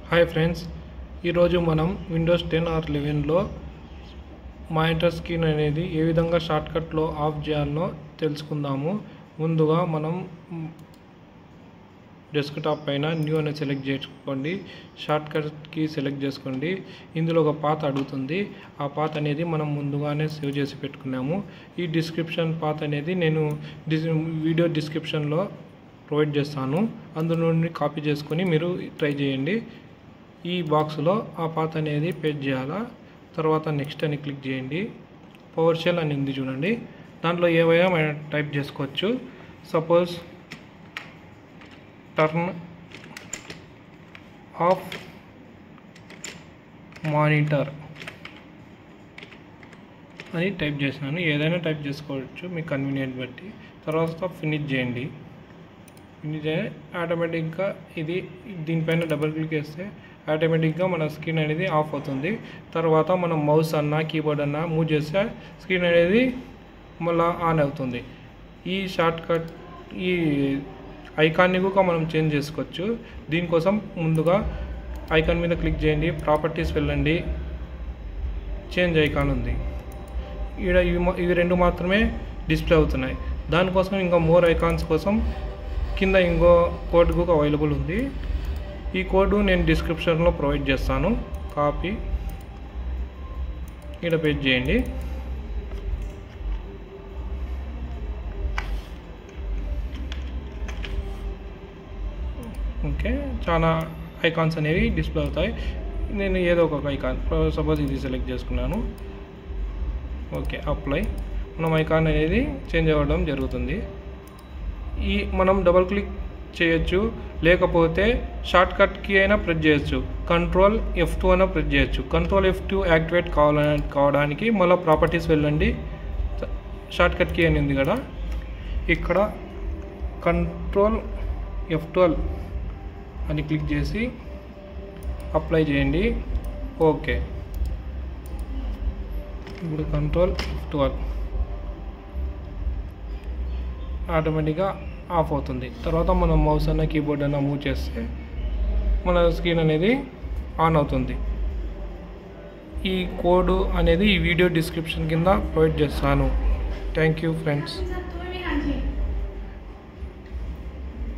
Hi friends, ఈరోజు మనం Windows 10 are 11లో monitor screen అనేది ఏ విధంగా షార్ట్కట్లో ఆఫ్ చేయాలో తెలుసుకుందాము. ముందుగా మనం డెస్క్టాప్ పైన న్యూ అనేది సెలెక్ట్ చేసుకోండి. షార్ట్కట్ కీ సెలెక్ట్ చేసుకోండి. ఇందులో ఒక పాత్ అడుగుతుంది. ఆ పాత్ అనేది మనం ముందుగానే సేవ్ చేసి పెట్టుకున్నాము. ఈ డిస్క్రిప్షన్ పాత్ అనేది నేను వీడియో డిస్క్రిప్షన్లో ప్రొవైడ్ చేస్తాను. అందులో నుండి కాపీ చేసుకొని మీరు ట్రై చేయండి. ఈ బాక్స్లో ఆ పాత్ అనేది పేస్ట్ చేయాలా. తర్వాత నెక్స్ట్ అని క్లిక్ చేయండి. పవర్ షెల్ అని ఉంది చూడండి, దాంట్లో ఏవైనా మనం టైప్ చేసుకోవచ్చు. సపోజ్ టర్న్ ఆఫ్ మానిటర్ అని టైప్ చేసినాను. ఏదైనా టైప్ చేసుకోవచ్చు మీకు కన్వీనియంట్ బట్టి. తర్వాత ఫినిష్ చేయండి. ఫినిష్ చేయ ఆటోమేటిక్గా ఇది దీనిపైన డబుల్ క్లిక్ చేస్తే ఆటోమేటిక్గా మన స్క్రీన్ అనేది ఆఫ్ అవుతుంది. తర్వాత మనం మౌస్ అన్నా కీబోర్డ్ అన్నా మూవ్ చేస్తే స్క్రీన్ అనేది మళ్ళీ ఆన్ అవుతుంది. ఈ షార్ట్కట్ ఈ ఐకాన్ని కూడా మనం చేంజ్ చేసుకోవచ్చు. దీనికోసం ముందుగా ఐకాన్ మీద క్లిక్ చేయండి, ప్రాపర్టీస్ వెళ్ళండి, చేంజ్ ఐకాన్ ఉంది. ఇక్కడ ఇవి రెండు మాత్రమే డిస్ప్లే అవుతున్నాయి. దానికోసం ఇంకా మోర్ ఐకాన్స్ కోసం కింద ఇంకో కోడ్ కూడా అవైలబుల్ ఉంది. ఈ కోడ్ నేను డిస్క్రిప్షన్లో ప్రొవైడ్ చేస్తాను. కాపీ ఇక్కడ పేస్ట్ చేయండి. ఓకే, చాలా ఐకాన్స్ అనేవి డిస్ప్లే అవుతాయి. నేను ఏదో ఒక ఐకాన్, సపోజ్ ఇది సెలెక్ట్ చేసుకున్నాను. Okay, apply. మనం ఐకాన్ అనేది చేంజ్ అవ్వడం జరుగుతుంది. మనం డబుల్ క్లిక్ చేయొచ్చు, లేకపోతే షార్ట్కట్ కీ అయినా ప్రెస్ చేయొచ్చు. కంట్రోల్ F2 అయినా ప్రెస్ చేయొచ్చు. కంట్రోల్ F2 యాక్టివేట్ కావడానికి మళ్ళీ ప్రాపర్టీస్ వెళ్ళండి. షార్ట్కట్ కీ అని ఉంది కదా, ఇక్కడ కంట్రోల్ F12 అని క్లిక్ చేసి అప్లై చేయండి. ఓకే, ఇప్పుడు కంట్రోల్ F12 ఆటోమేటిక్గా ఆఫ్ అవుతుంది. తర్వాత మనం మౌస్ అన్న కీబోర్డ్ అన్న మూవ్ చేస్తే మన స్క్రీన్ అనేది ఆన్ అవుతుంది. ఈ కోడ్ అనేది ఈ వీడియో డిస్క్రిప్షన్ కింద ప్రొవైడ్ చేస్తాను. Thank you friends.